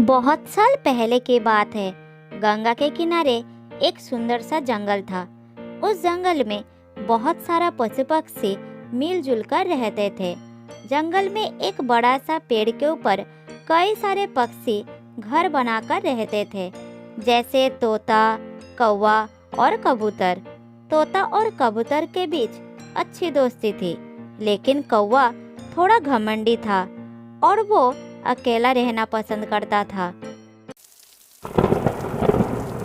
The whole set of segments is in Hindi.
बहुत साल पहले की बात है। गंगा के किनारे एक सुंदर सा जंगल था। उस जंगल में बहुत सारा पशु पक्षी मिलजुल कर रहते थे। जंगल में एक बड़ा सा पेड़ के ऊपर कई सारे पक्षी घर बनाकर रहते थे, जैसे तोता, कौवा और कबूतर। तोता और कबूतर के बीच अच्छी दोस्ती थी, लेकिन कौवा थोड़ा घमंडी था और वो अकेला रहना पसंद करता था।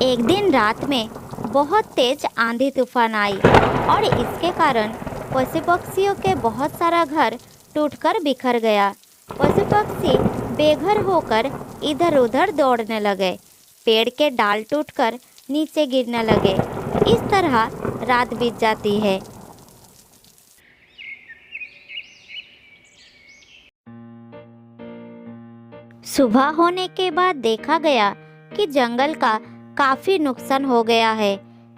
एक दिन रात में बहुत तेज आंधी तूफान आई और इसके कारण पशु पक्षियों के बहुत सारा घर टूटकर बिखर गया। पशु पक्षी बेघर होकर इधर उधर दौड़ने लगे। पेड़ के डाल टूटकर नीचे गिरने लगे। इस तरह रात बीत जाती है। सुबह होने के बाद देखा गया कि जंगल का काफी नुकसान हो गया है।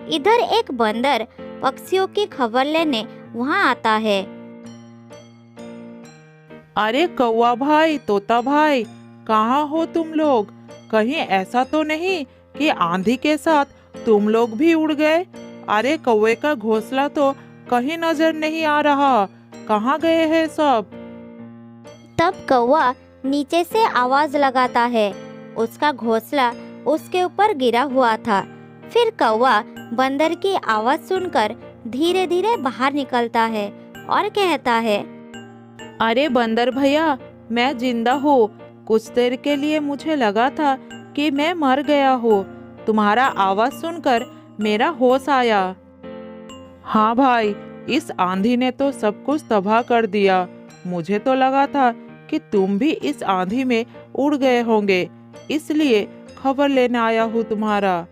इधर एक बंदर पक्षियों की खबर लेने वहां आता है। अरे कौवा भाई, तोता भाई, कहाँ हो तुम लोग? कहीं ऐसा तो नहीं कि आंधी के साथ तुम लोग भी उड़ गए? अरे कौवे का घोंसला तो कहीं नजर नहीं आ रहा। कहाँ गए हैं सब? तब कौवा नीचे से आवाज लगाता है। उसका घोंसला उसके ऊपर गिरा हुआ था। फिर कौवा बंदर की आवाज सुनकर धीरे धीरे बाहर निकलता है और कहता है, अरे बंदर भैया, मैं जिंदा हूँ। कुछ देर के लिए मुझे लगा था कि मैं मर गया हूँ। तुम्हारा आवाज सुनकर मेरा होश आया। हाँ भाई, इस आंधी ने तो सब कुछ तबाह कर दिया। मुझे तो लगा था कि तुम भी इस आंधी में उड़ गए होंगे, इसलिए खबर लेने आया हूँ तुम्हारा।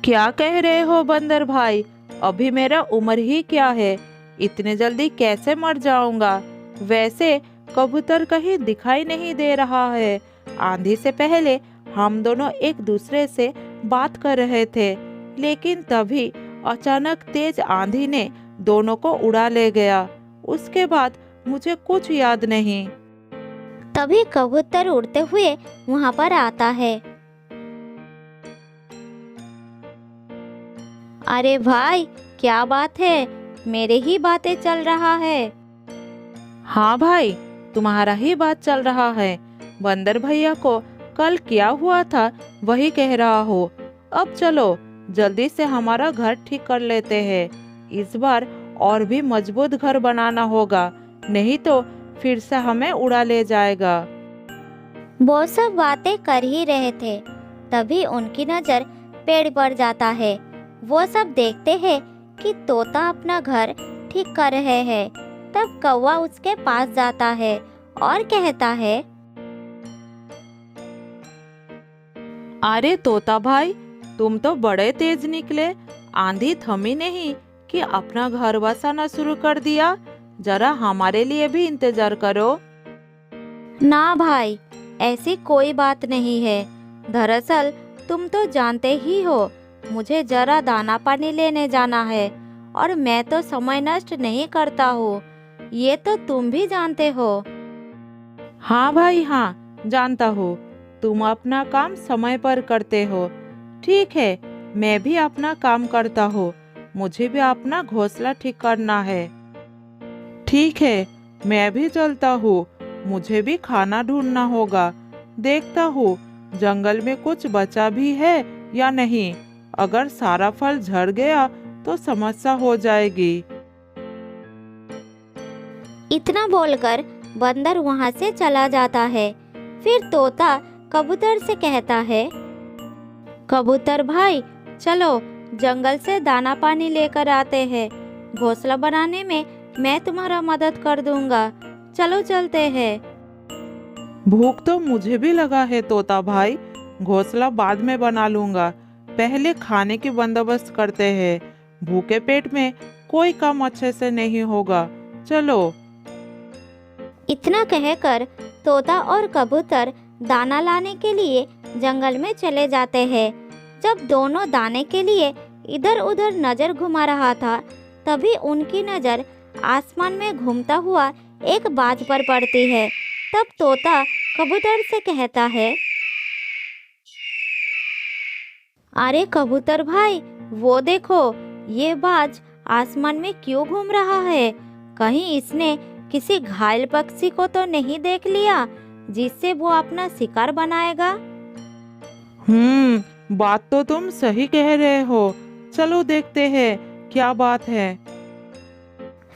क्या कह रहे हो बंदर भाई? अभी मेरा उम्र ही क्या है, इतने जल्दी कैसे मर जाऊंगा? वैसे कबूतर कहीं दिखाई नहीं दे रहा है। आंधी से पहले हम दोनों एक दूसरे से बात कर रहे थे, लेकिन तभी अचानक तेज आंधी ने दोनों को उड़ा ले गया। उसके बाद मुझे कुछ याद नहीं। तभी कबूतर उड़ते हुए वहां पर आता है। अरे भाई, क्या बात है? मेरे ही बातें चल रहा है। हाँ भाई, तुम्हारा ही बात चल रहा है। बंदर भैया को कल क्या हुआ था वही कह रहा हो। अब चलो जल्दी से हमारा घर ठीक कर लेते हैं। इस बार और भी मजबूत घर बनाना होगा, नहीं तो फिर से हमें उड़ा ले जाएगा। वो सब बातें कर ही रहे थे, तभी उनकी नजर पेड़ पर जाता है। वो सब देखते हैं कि तोता अपना घर ठीक कर रहे हैं। तब कौवा उसके पास जाता है और कहता है, अरे तोता भाई, तुम तो बड़े तेज निकले। आंधी थमी नहीं कि अपना घर बसाना शुरू कर दिया। जरा हमारे लिए भी इंतजार करो। ना भाई, ऐसी कोई बात नहीं है। दरअसल तुम तो जानते ही हो, मुझे जरा दाना पानी लेने जाना है और मैं तो समय नष्ट नहीं करता हूँ। ये तो तुम भी जानते हो। हाँ भाई, हाँ जानता हूँ। तुम अपना काम समय पर करते हो। ठीक है, मैं भी अपना काम करता हूँ। मुझे भी अपना घोंसला ठीक करना है। ठीक है, मैं भी चलता हूँ। मुझे भी खाना ढूंढना होगा। देखता हूँ जंगल में कुछ बचा भी है या नहीं। अगर सारा फल झड़ गया तो समस्या हो जाएगी। इतना बोलकर बंदर वहां से चला जाता है। फिर तोता कबूतर से कहता है, कबूतर भाई, चलो जंगल से दाना पानी लेकर आते हैं। घोंसला बनाने में मैं तुम्हारा मदद कर दूंगा। चलो चलते हैं। भूख तो मुझे भी लगा है तोता भाई। घोंसला बाद में बना लूंगा, पहले खाने की बंदोबस्त करते हैं। भूखे पेट में कोई काम अच्छे से नहीं होगा। चलो। इतना कहकर तोता और कबूतर दाना लाने के लिए जंगल में चले जाते हैं। जब दोनों दाने के लिए इधर उधर नजर घुमा रहा था, तभी उनकी नजर आसमान में घूमता हुआ एक बाज पर पड़ती है। तब तोता कबूतर से कहता है, अरे कबूतर भाई, वो देखो, ये बाज आसमान में क्यों घूम रहा है? कहीं इसने किसी घायल पक्षी को तो नहीं देख लिया जिससे वो अपना शिकार बनाएगा? बात तो तुम सही कह रहे हो। चलो देखते हैं क्या बात है।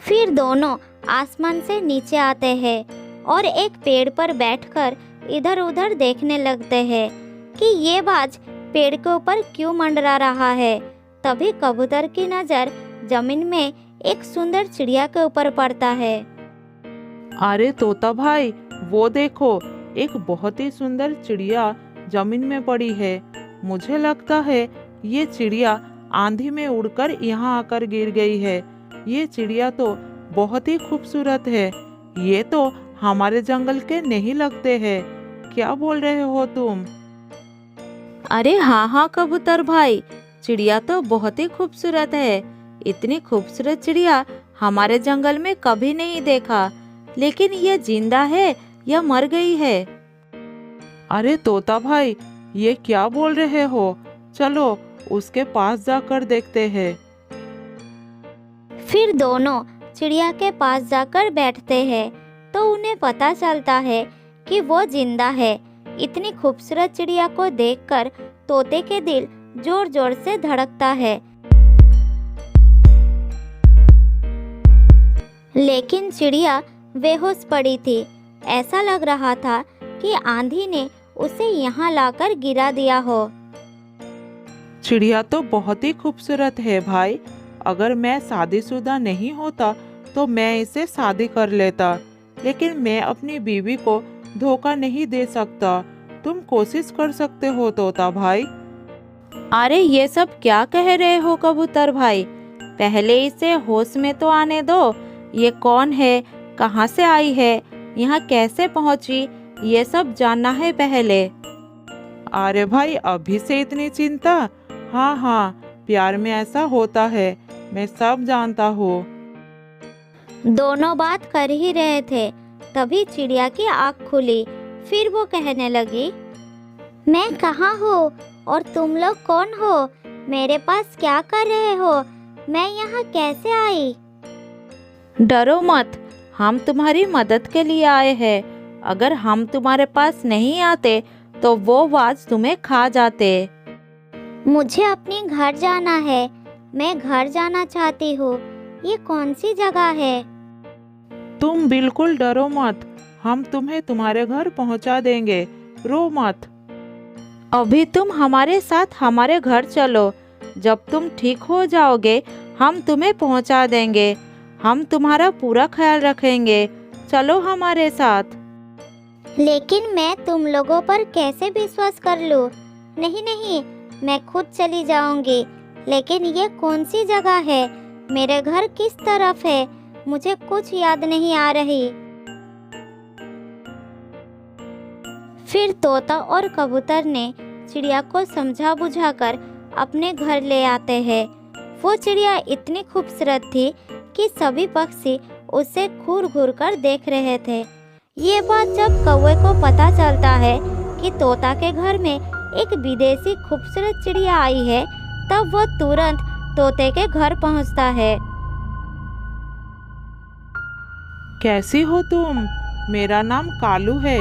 फिर दोनों आसमान से नीचे आते हैं और एक पेड़ पर बैठकर इधर उधर देखने लगते हैं कि ये बाज पेड़ के ऊपर क्यों मंडरा रहा है। तभी कबूतर की नज़र जमीन में एक सुंदर चिड़िया के ऊपर पड़ता है। अरे तोता भाई, वो देखो, एक बहुत ही सुंदर चिड़िया जमीन में पड़ी है। मुझे लगता है ये चिड़िया आंधी में उड़कर यहाँ आकर गिर गई है। ये चिड़िया तो बहुत ही खूबसूरत है। ये तो हमारे जंगल के नहीं लगते हैं। क्या बोल रहे हो तुम? अरे हाँ हाँ कबूतर भाई, चिड़िया तो बहुत ही खूबसूरत है। इतनी खूबसूरत चिड़िया हमारे जंगल में कभी नहीं देखा। लेकिन ये जिंदा है या मर गई है? अरे तोता भाई, ये क्या बोल रहे हो? चलो उसके पास जाकर देखते हैं। फिर दोनों चिड़िया के पास जाकर बैठते हैं तो उन्हें पता चलता है कि वो जिंदा है। इतनी खूबसूरत चिड़िया को देखकर तोते के दिल जोर जोर से धड़कता है। लेकिन चिड़िया बेहोश पड़ी थी। ऐसा लग रहा था कि आंधी ने उसे यहाँ लाकर गिरा दिया हो। चिड़िया तो बहुत ही खूबसूरत है भाई। अगर मैं शादीशुदा नहीं होता तो मैं इसे शादी कर लेता, लेकिन मैं अपनी बीवी को धोखा नहीं दे सकता। तुम कोशिश कर सकते हो तोता भाई। अरे ये सब क्या कह रहे हो कबूतर भाई? पहले इसे होश में तो आने दो। ये कौन है, कहाँ से आई है, यहाँ कैसे पहुँची, ये सब जानना है पहले। अरे भाई, अभी से इतनी चिंता? हाँ हाँ, प्यार में ऐसा होता है, मैं सब जानता हूँ। दोनों बात कर ही रहे थे, तभी चिड़िया की आँख खुली। फिर वो कहने लगी, मैं कहाँ हूँ और तुम लोग कौन हो? मेरे पास क्या कर रहे हो? मैं यहाँ कैसे आई? डरो मत, हम तुम्हारी मदद के लिए आए हैं। अगर हम तुम्हारे पास नहीं आते तो वो बाज तुम्हें खा जाते। मुझे अपने घर जाना है। मैं घर जाना चाहती हूँ। ये कौन सी जगह है? तुम बिल्कुल डरो मत, हम तुम्हें तुम्हारे घर पहुंचा देंगे। रो मत। अभी तुम हमारे साथ हमारे घर चलो। जब तुम ठीक हो जाओगे हम तुम्हें पहुंचा देंगे। हम तुम्हारा पूरा ख्याल रखेंगे। चलो हमारे साथ। लेकिन मैं तुम लोगों पर कैसे विश्वास कर लूं? नहीं नहीं, मैं खुद चली जाऊंगी। लेकिन ये कौन सी जगह है? मेरे घर किस तरफ है? मुझे कुछ याद नहीं आ रही। फिर तोता और कबूतर ने चिड़िया को समझा बुझाकर अपने घर ले आते हैं। वो चिड़िया इतनी खूबसूरत थी कि सभी पक्षी उसे घूर घूर कर देख रहे थे। ये बात जब कौवे को पता चलता है कि तोता के घर में एक विदेशी खूबसूरत चिड़िया आई है, तब वो तुरंत तोते के घर पहुंचता है। कैसी हो तुम? मेरा नाम कालू है।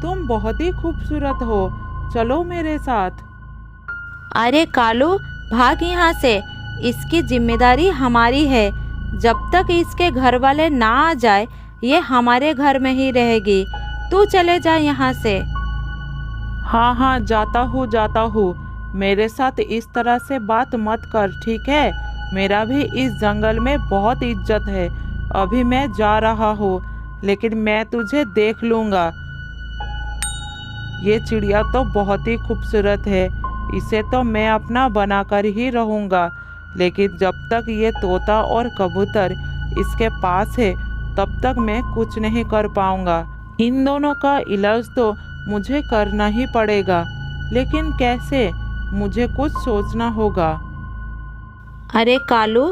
तुम बहुत ही खूबसूरत हो। चलो मेरे साथ। अरे कालू, भाग यहाँ से। इसकी जिम्मेदारी हमारी है। जब तक इसके घर वाले ना आ जाए ये हमारे घर में ही रहेगी। तू चले जा यहाँ से। हाँ हाँ, जाता हूँ। मेरे साथ इस तरह से बात मत कर, ठीक है? मेरा भी इस जंगल में बहुत इज्जत है। अभी मैं जा रहा हूँ, लेकिन मैं तुझे देख लूँगा। ये चिड़िया तो बहुत ही खूबसूरत है। इसे तो मैं अपना बनाकर ही रहूँगा। लेकिन जब तक ये तोता और कबूतर इसके पास है तब तक मैं कुछ नहीं कर पाऊँगा। इन दोनों का इलाज तो मुझे करना ही पड़ेगा, लेकिन कैसे? मुझे कुछ सोचना होगा। अरे कालू,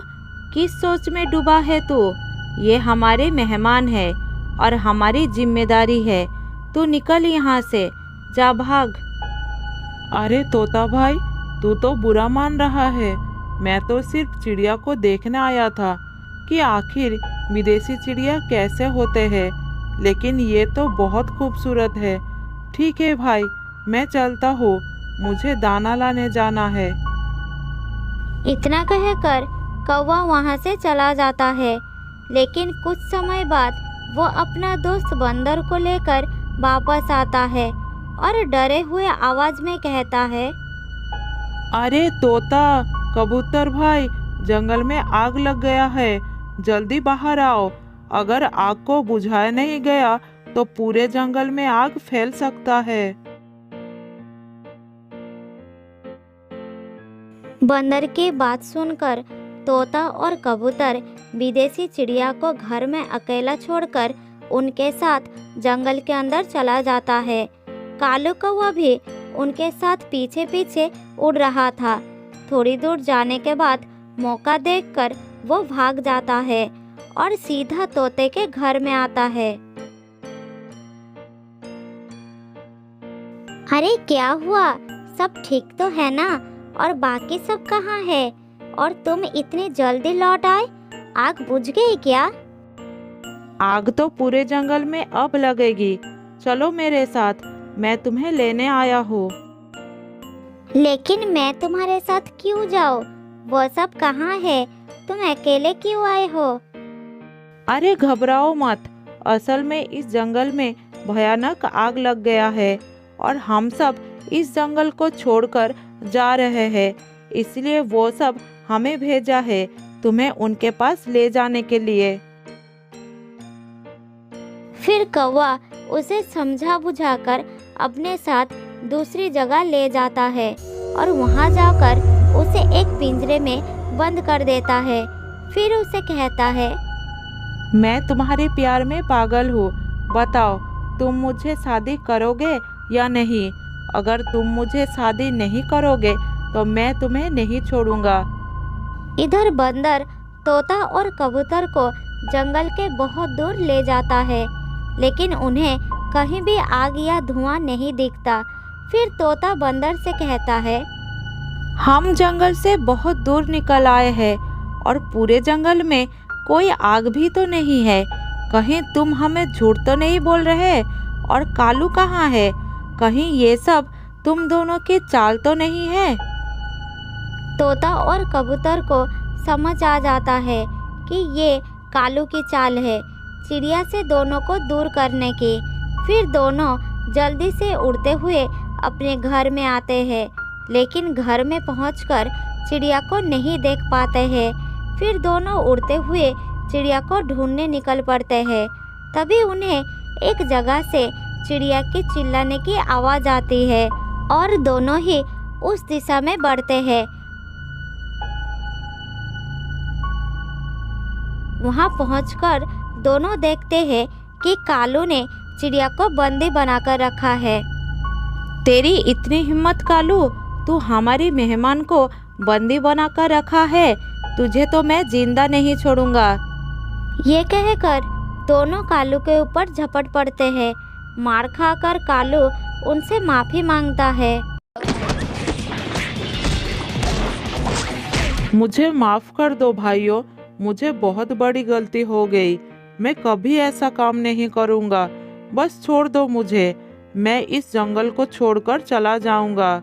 किस सोच में डूबा है तू? ये हमारे मेहमान है और हमारी जिम्मेदारी है। तू निकल यहाँ से, जा भाग। अरे तोता भाई, तू तो बुरा मान रहा है। मैं तो सिर्फ चिड़िया को देखने आया था कि आखिर विदेशी चिड़िया कैसे होते हैं, लेकिन ये तो बहुत खूबसूरत है। ठीक है भाई, मैं चलता हूँ, मुझे दाना लाने जाना है। इतना कहकर कौवा वहाँ से चला जाता है। लेकिन कुछ समय बाद वो अपना दोस्त बंदर को लेकर वापस आता है और डरे हुए आवाज में कहता है, अरे तोता, कबूतर भाई, जंगल में आग लग गया है, जल्दी बाहर आओ। अगर आग को बुझाया नहीं गया तो पूरे जंगल में आग फैल सकता है। बंदर की बात सुनकर तोता और कबूतर विदेशी चिड़िया को घर में अकेला छोड़कर उनके साथ जंगल के अंदर चला जाता है। कालू कौवा भी उनके साथ पीछे पीछे उड़ रहा था। थोड़ी दूर जाने के बाद मौका देखकर वो भाग जाता है और सीधा तोते के घर में आता है। अरे क्या हुआ, सब ठीक तो है ना? और बाकी सब कहाँ है? और तुम इतनी जल्दी लौट आए, आग बुझ गई क्या? आग तो पूरे जंगल में अब लगेगी। चलो मेरे साथ, मैं तुम्हें लेने आया हूँ। लेकिन मैं तुम्हारे साथ क्यों जाऊँ? वो सब कहाँ है? तुम अकेले क्यों आए हो? अरे घबराओ मत, असल में इस जंगल में भयानक आग लग गया है और हम सब इस जंगल को छोड़कर जा रहे हैं, इसलिए वो सब हमें भेजा है तुम्हें उनके पास ले जाने के लिए। फिर कौवा उसे समझा बुझाकर अपने साथ दूसरी जगह ले जाता है और वहां जाकर उसे एक पिंजरे में बंद कर देता है। फिर उसे कहता है, मैं तुम्हारे प्यार में पागल हूँ, बताओ तुम मुझे शादी करोगे या नहीं? अगर तुम मुझे शादी नहीं करोगे तो मैं तुम्हें नहीं छोड़ूंगा। इधर बंदर तोता और कबूतर को जंगल के बहुत दूर ले जाता है, लेकिन उन्हें कहीं भी आग या धुआं नहीं दिखता। फिर तोता बंदर से कहता है, हम जंगल से बहुत दूर निकल आए हैं और पूरे जंगल में कोई आग भी तो नहीं है। कहीं तुम हमें झूठ तो नहीं बोल रहे? और कालू कहाँ है? कहीं ये सब तुम दोनों की चाल तो नहीं है? तोता और कबूतर को समझ आ जाता है कि ये कालू की चाल है, चिड़िया से दोनों को दूर करने की। फिर दोनों जल्दी से उड़ते हुए अपने घर में आते हैं, लेकिन घर में पहुंचकर चिड़िया को नहीं देख पाते हैं। फिर दोनों उड़ते हुए चिड़िया को ढूंढने निकल पड़ते हैं। तभी उन्हें एक जगह से चिड़िया की चिल्लाने की आवाज़ आती है और दोनों ही उस दिशा में बढ़ते हैं। वहां पहुंचकर दोनों देखते हैं कि कालू ने चिड़िया को बंदी बनाकर रखा है। तेरी इतनी हिम्मत कालू, तू हमारी मेहमान को बंदी बनाकर रखा है, तुझे तो मैं जिंदा नहीं छोड़ूंगा। ये कहकर दोनों कालू के ऊपर झपट पड़ते हैं। मार खाकर कालू उनसे माफी मांगता है। मुझे माफ कर दो भाइयों, मुझे बहुत बड़ी गलती हो गई। मैं कभी ऐसा काम नहीं करूंगा, बस छोड़ दो मुझे, मैं इस जंगल को छोड़कर चला जाऊंगा।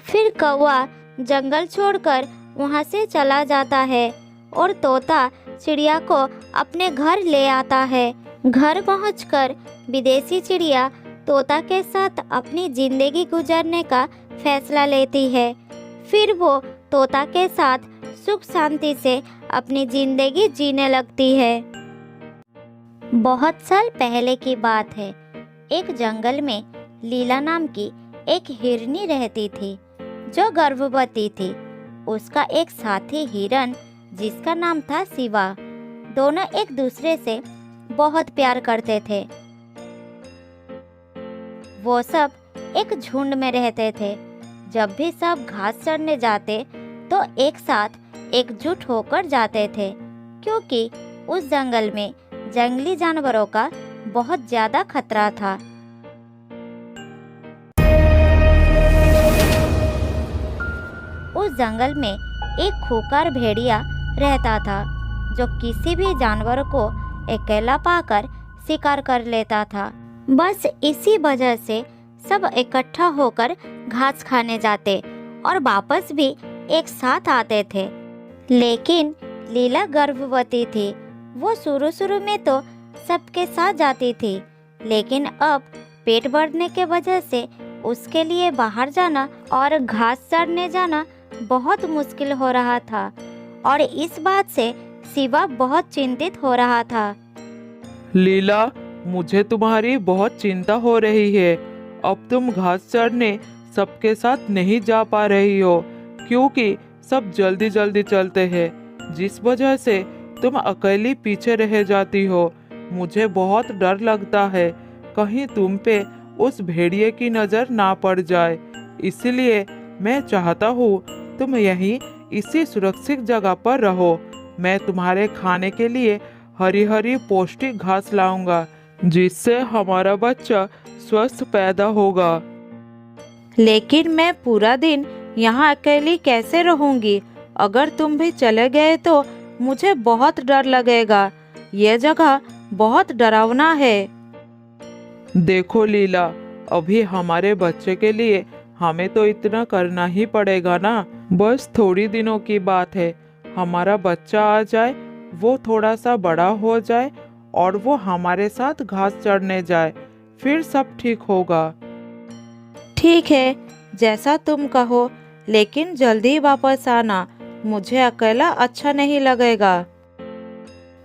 फिर कौवा जंगल छोड़कर वहां से चला जाता है और तोता चिड़िया को अपने घर ले आता है। घर पहुंचकर विदेशी चिड़िया तोता के साथ अपनी जिंदगी गुजारने का फैसला लेती है। फिर वो तोता के साथ सुख शांति से अपनी जिंदगी जीने लगती है। बहुत साल पहले की बात है। एक जंगल में लीला नाम की एक हिरनी रहती थी जो गर्भवती थी। उसका एक साथी हिरन जिसका नाम था शिवा, दोनों एक दूसरे से बहुत प्यार करते थे। वो सब एक झुंड में रहते थे। जब भी सब घास चरने जाते तो एक साथ एकजुट होकर जाते थे, क्योंकि उस जंगल में जंगली जानवरों का बहुत ज्यादा खतरा था। उस जंगल में एक खूंखार भेड़िया रहता था जो किसी भी जानवर को अकेला पाकर शिकार कर लेता था। बस इसी वजह से सब इकट्ठा होकर घास खाने जाते और वापस भी एक साथ आते थे। लेकिन लीला गर्भवती थी। वो शुरू में तो सबके साथ जाती थी, लेकिन अब पेट बढ़ने के वजह से उसके लिए बाहर जाना और घास चरने जाना बहुत मुश्किल हो रहा था और इस बात से शिवा बहुत चिंतित हो रहा था। लीला, मुझे तुम्हारी बहुत चिंता हो रही है। अब तुम घास चरने सबके साथ नहीं जा पा रही हो क्योंकि सब जल्दी जल्दी चलते हैं, जिस वजह से तुम अकेली पीछे रह जाती हो। मुझे बहुत डर लगता है कहीं तुम पे उस भेड़िए की नज़र ना पड़ जाए, इसलिए मैं चाहता हूँ तुम यहीं इसी सुरक्षित जगह पर रहो। मैं तुम्हारे खाने के लिए हरी हरी पौष्टिक घास लाऊंगा, जिससे हमारा बच्चा स्वस्थ पैदा होगा। लेकिन मैं पूरा दिन यहाँ अकेली कैसे रहूँगी? अगर तुम भी चले गए तो मुझे बहुत डर लगेगा। यह जगह बहुत डरावना है। देखो लीला, अभी हमारे बच्चे के लिए हमें तो इतना करना ही पड़ेगा ना। बस थोड़ी दिनों की बात है, हमारा बच्चा आ जाए, वो थोड़ा सा बड़ा हो जाए और वो हमारे साथ घास चरने जाए, फिर सब ठीक होगा। ठीक है, जैसा तुम कहो, लेकिन जल्दी वापस आना। मुझे अकेला अच्छा नहीं लगेगा।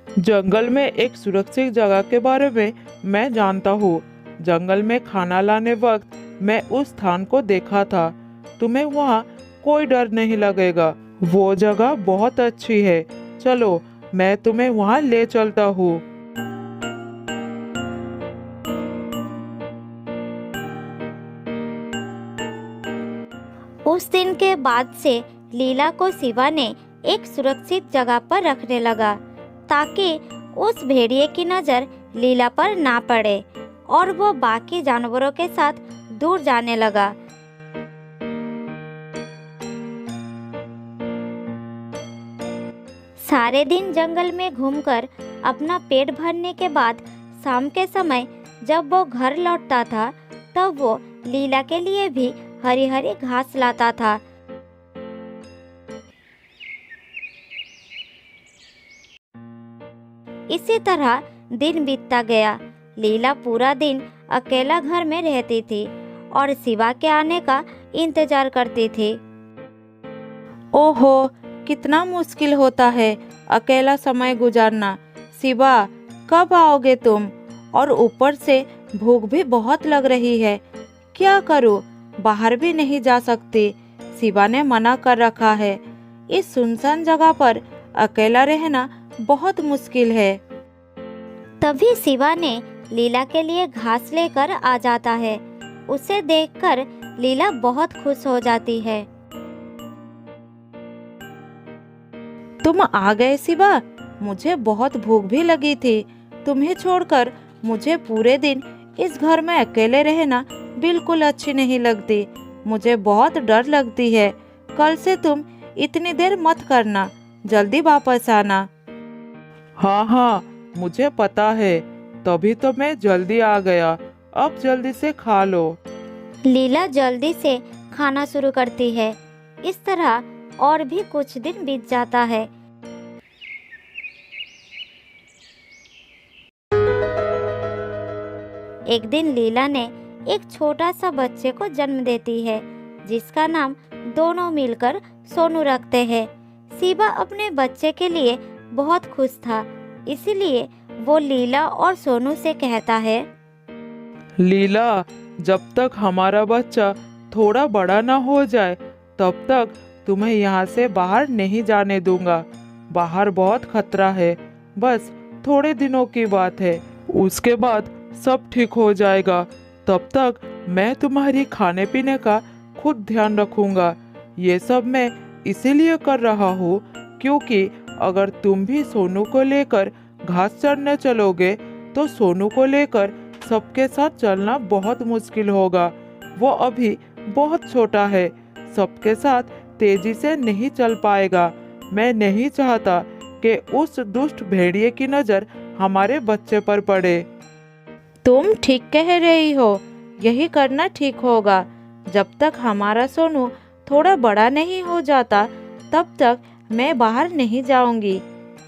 जंगल में एक सुरक्षित जगह के बारे में मैं जानता हूँ। जंगल में खाना लाने वक्त मैं उस स्थान को देखा था। तुम्हें वहाँ कोई डर नहीं लगेगा। वो जगह बहुत अच्छी है। चलो, मैं तुम्हें वहाँ ले चलता हूँ। उस दिन के बाद से लीला को शिवा ने एक सुरक्षित जगह पर रखने लगा ताकि उस भेड़िए की नज़र लीला पर ना पड़े और वो बाकी जानवरों के साथ दूर जाने लगा। सारे दिन जंगल में घूमकर अपना पेट भरने के बाद शाम के समय जब वो घर लौटता था तब वो लीला के लिए भी हरी हरी घास लाता था। इसी तरह दिन बीतता गया। लीला पूरा दिन अकेला घर में रहती थी और शिवा के आने का इंतजार करती थी। ओहो, कितना मुश्किल होता है अकेला समय गुजारना। शिवा, कब आओगे तुम? और ऊपर से भूख भी बहुत लग रही है। क्या करूं? बाहर भी नहीं जा सकती। शिवा ने मना कर रखा है। इस सुनसान जगह पर अकेला रहना बहुत मुश्किल है। तभी शिवा ने लीला के लिए घास लेकर आ जाता है। उसे देखकर लीला बहुत खुश हो जाती है। तुम आ गए शिवा, मुझे बहुत भूख भी लगी थी। तुम्हें छोड़कर मुझे पूरे दिन इस घर में अकेले रहना बिल्कुल अच्छी नहीं लगती। मुझे बहुत डर लगती है। कल से तुम इतनी देर मत करना, जल्दी वापस आना। हाँ हाँ, मुझे पता है, तभी तो मैं जल्दी आ गया। अब जल्दी से खा लो। लीला जल्दी से खाना शुरू करती है। इस तरह और भी कुछ दिन बीत जाता है। एक दिन लीला ने एक छोटा सा बच्चे को जन्म देती है जिसका नाम दोनों मिलकर सोनू रखते हैं। शिवा अपने बच्चे के लिए बहुत खुश था, इसीलिए वो लीला और सोनू से कहता है, लीला, जब तक हमारा बच्चा थोड़ा बड़ा ना हो जाए तब तक तुम्हें यहाँ से बाहर नहीं जाने दूंगा। बाहर बहुत खतरा है। बस थोड़े दिनों की बात है, उसके बाद सब ठीक हो जाएगा। तब तक मैं तुम्हारी खाने पीने का खुद ध्यान रखूंगा। ये सब मैं इसीलिए कर रहा हूँ क्योंकि अगर तुम भी सोनू को लेकर घास चरने चलोगे तो सोनू को लेकर सबके साथ चलना बहुत मुश्किल होगा। वो अभी बहुत छोटा है। सबके साथ तेजी से नहीं चल पाएगा। मैं नहीं चाहता कि उस दुष्ट भेड़िए की नज़र हमारे बच्चे पर पड़े। तुम ठीक कह रही हो, यही करना ठीक होगा। जब तक हमारा सोनू थोड़ा बड़ा नहीं हो जाता तब तक मैं बाहर नहीं जाऊंगी।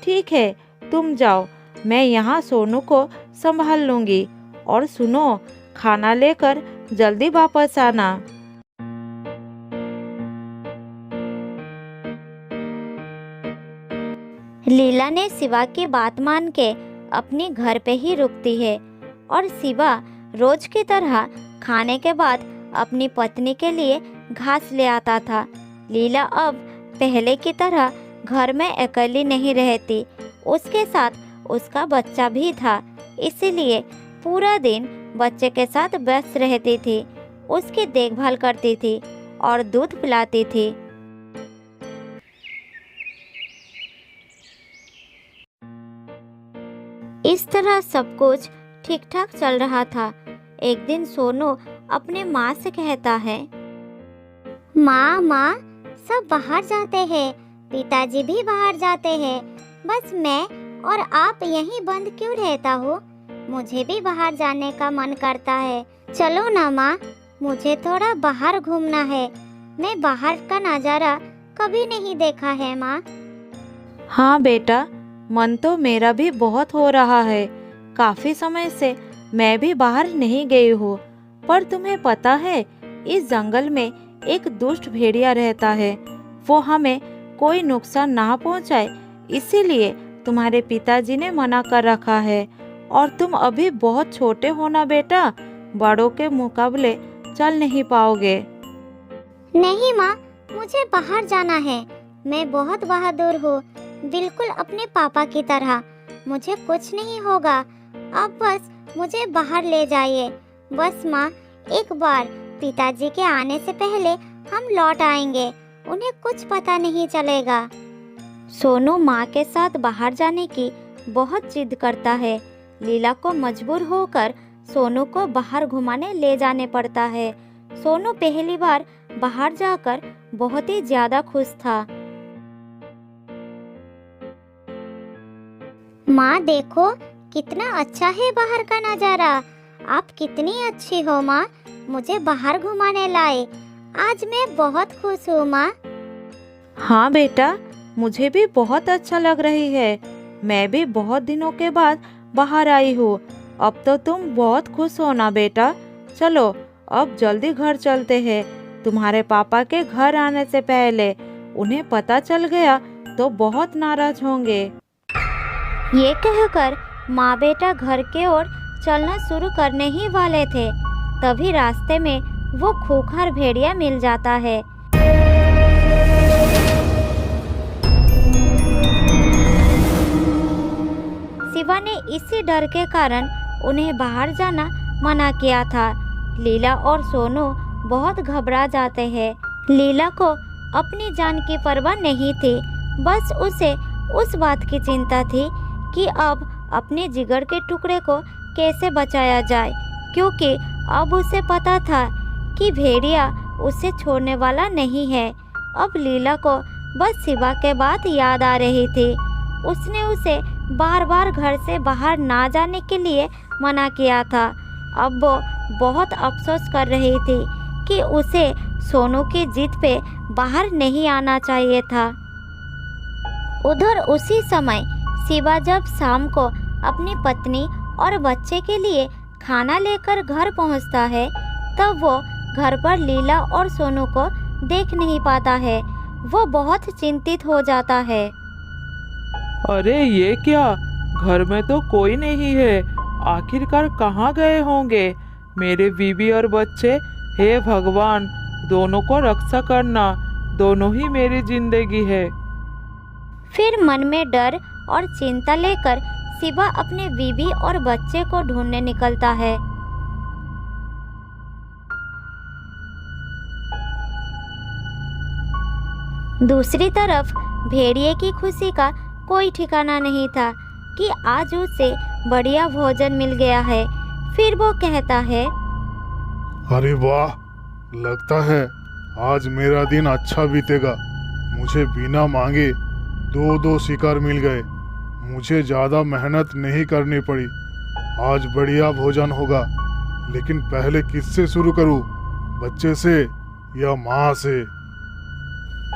ठीक है, तुम जाओ, मैं यहाँ सोनू को संभाल लूंगी। और सुनो, खाना लेकर जल्दी वापस आना। लीला ने शिवा की बात मान के अपने घर पे ही रुकती है और शिवा रोज की तरह खाने के बाद अपनी पत्नी के लिए घास ले आता था। लीला अब पहले की तरह घर में अकेली नहीं रहती, उसके साथ उसका बच्चा भी था, इसीलिए पूरा दिन बच्चे के साथ व्यस्त रहती थी, उसकी देखभाल करती थी और दूध पिलाती थी। इस तरह सब कुछ ठीक ठाक चल रहा था। एक दिन सोनू अपने माँ से कहता है, माँ माँ, सब बाहर जाते हैं, पिताजी भी बाहर जाते हैं, बस मैं और आप यहीं बंद क्यों रहता हो? मुझे भी बाहर जाने का मन करता है। चलो ना माँ, मुझे थोड़ा बाहर घूमना है। मैं बाहर का नज़ारा कभी नहीं देखा है माँ। हाँ बेटा, मन तो मेरा भी बहुत हो रहा है। काफ़ी समय से मैं भी बाहर नहीं गई हूँ। पर तुम्हें पता है, इस जंगल में एक दुष्ट भेड़िया रहता है। वो हमें कोई नुकसान ना पहुँचाए, इसीलिए तुम्हारे पिताजी ने मना कर रखा है। और तुम अभी बहुत छोटे हो ना बेटा, बड़ों के मुकाबले चल नहीं पाओगे। नहीं माँ, मुझे बाहर जाना है। मैं बहुत बहादुर हूँ, बिल्कुल अपने पापा की तरह। मुझे कुछ नहीं होगा, अब बस मुझे बाहर ले जाइए। बस माँ, एक बार पिताजी के आने से पहले हम लौट आएंगे, उन्हें कुछ पता नहीं चलेगा। सोनू माँ के साथ बाहर जाने की बहुत जिद करता है। लीला को मजबूर होकर सोनू को बाहर घुमाने ले जाने पड़ता है। सोनू पहली बार बाहर जाकर बहुत ही ज्यादा खुश था। माँ देखो, कितना अच्छा है बाहर का नज़ारा। आप कितनी अच्छी हो माँ, मुझे बाहर घुमाने लाए। आज मैं बहुत खुश हूँ माँ। हाँ बेटा, मुझे भी बहुत अच्छा लग रही है। मैं भी बहुत दिनों के बाद बाहर आई हूँ। अब तो तुम बहुत खुश हो ना बेटा। चलो अब जल्दी घर चलते हैं। तुम्हारे पापा के घर आने से पहले उन्हें पता चल गया तो बहुत नाराज होंगे। ये कहकर माँ बेटा घर के ओर चलना शुरू करने ही वाले थे, तभी रास्ते में वो खूंखार भेड़िया मिल जाता है। शिवा ने इसी डर के कारण उन्हें बाहर जाना मना किया था। लीला और सोनू बहुत घबरा जाते हैं। लीला को अपनी जान की परवाह नहीं थी, बस उसे उस बात की चिंता थी कि अब अपने जिगर के टुकड़े को कैसे बचाया जाए, क्योंकि अब उसे पता था कि भेड़िया उसे छोड़ने वाला नहीं है। अब लीला को बस शिवा के बात याद आ रही थी। उसने उसे बार बार घर से बाहर ना जाने के लिए मना किया था। अब वो बहुत अफसोस कर रही थी कि उसे सोनू की जिद पे बाहर नहीं आना चाहिए था। उधर उसी समय शिवा जब शाम को अपनी पत्नी और बच्चे के लिए खाना लेकर घर पहुंचता है, तब वो घर पर लीला और सोनू को देख नहीं पाता है। वो बहुत चिंतित हो जाता है। अरे ये क्या, घर में तो कोई नहीं है। आखिरकार कहाँ गए होंगे मेरे बीवी और बच्चे? हे भगवान, दोनों को रक्षा करना, दोनों ही मेरी जिंदगी है। फिर मन में डर और चिंता लेकर शिवा अपने बीवी और बच्चे को ढूंढने निकलता है। दूसरी तरफ भेड़िए की खुशी का कोई ठिकाना नहीं था कि आज उसे बढ़िया भोजन मिल गया है। फिर वो कहता है, अरे वाह, लगता है आज मेरा दिन अच्छा बीतेगा। मुझे बिना मांगे दो दो शिकार मिल गए। मुझे ज़्यादा मेहनत नहीं करनी पड़ी। आज बढ़िया भोजन होगा। लेकिन पहले किससे शुरू करूं? बच्चे से या माँ से?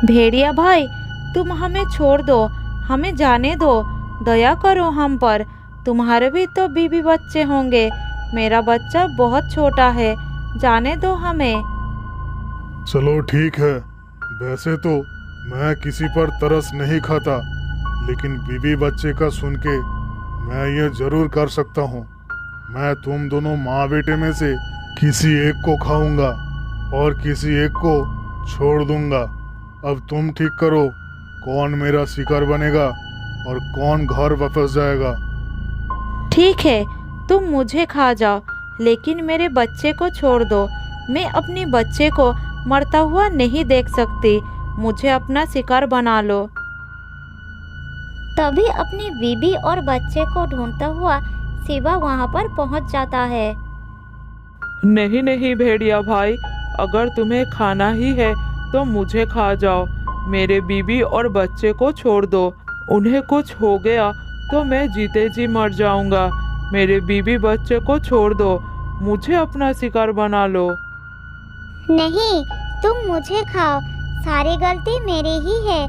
भेड़िया भाई, तुम हमें छोड़ दो, हमें जाने दो, दया करो हम पर। तुम्हारे भी तो बीवी बच्चे होंगे। मेरा बच्चा बहुत छोटा है, जाने दो हमें। चलो ठीक है। वैसे तो मैं किसी पर तरस नहीं खाता, लेकिन बीवी बच्चे का सुन के मैं ये जरूर कर सकता हूँ। मैं तुम दोनों माँ बेटे में से किसी एक को खाऊंगा और किसी एक को छोड़ दूंगा। अब तुम ठीक करो, कौन मेरा शिकार बनेगा और कौन घर वापस जाएगा। ठीक है, तुम मुझे खा जाओ, लेकिन मेरे बच्चे को छोड़ दो। मैं अपने बच्चे को मरता हुआ नहीं देख सकती। मुझे अपना शिकार बना लो। तभी अपनी बीबी और बच्चे को ढूंढता हुआ शिवा वहां पर पहुंच जाता है। नहीं नहीं भेड़िया भाई, अगर तुम्हें खाना ही है तो मुझे खा जाओ। मेरे बीबी और बच्चे को छोड़ दो। उन्हें कुछ हो गया तो मैं जीते जी मर जाऊंगा। मेरे बीबी बच्चे को छोड़ दो, मुझे अपना शिकार बना लो। नहीं, तुम मुझे खाओ। सारी गलती मेरी ही है।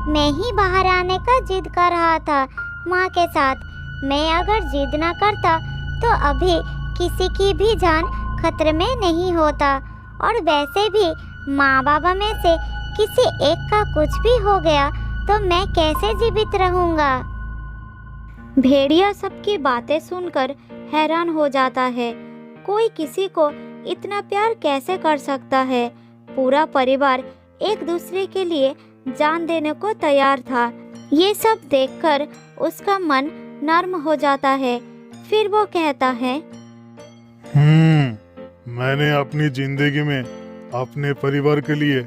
मैं ही बाहर आने का जिद कर रहा था माँ के साथ। मैं अगर जिद ना करता तो अभी किसी की भी जान खतरे में नहीं होता। और वैसे भी माँ बाबा में से किसी एक का कुछ भी हो गया तो मैं कैसे जीवित रहूँगा। भेड़िया सबकी बातें सुनकर हैरान हो जाता है। कोई किसी को इतना प्यार कैसे कर सकता है? पूरा परिवार एक दूसरे के लिए जान देने को तैयार था। ये सब देखकर उसका मन नर्म हो जाता है। फिर वो कहता है, मैंने अपनी जिंदगी में अपने परिवार के लिए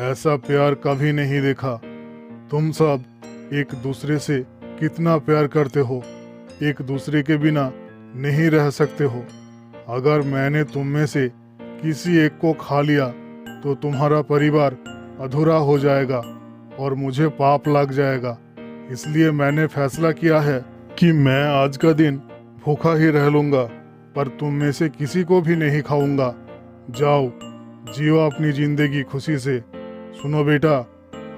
ऐसा प्यार कभी नहीं देखा। तुम सब एक दूसरे से कितना प्यार करते हो। एक दूसरे के बिना नहीं रह सकते हो। अगर मैंने तुम में से किसी एक को खा लिया तो तुम्हारा परिवार अधूरा हो जाएगा और मुझे पाप लग जाएगा। इसलिए मैंने फैसला किया है कि मैं आज का दिन भूखा ही रह लूंगा, पर तुम में से किसी को भी नहीं खाऊंगा। जाओ, जियो अपनी जिंदगी खुशी से। सुनो बेटा,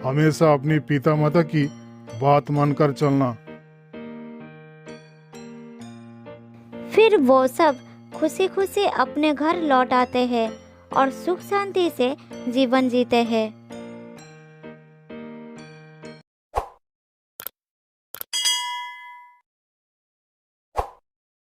हमेशा अपनी पिता माता की बात मानकर चलना। फिर वो सब खुशी खुशी अपने घर लौट आते हैं और सुख शांति से जीवन जीते हैं।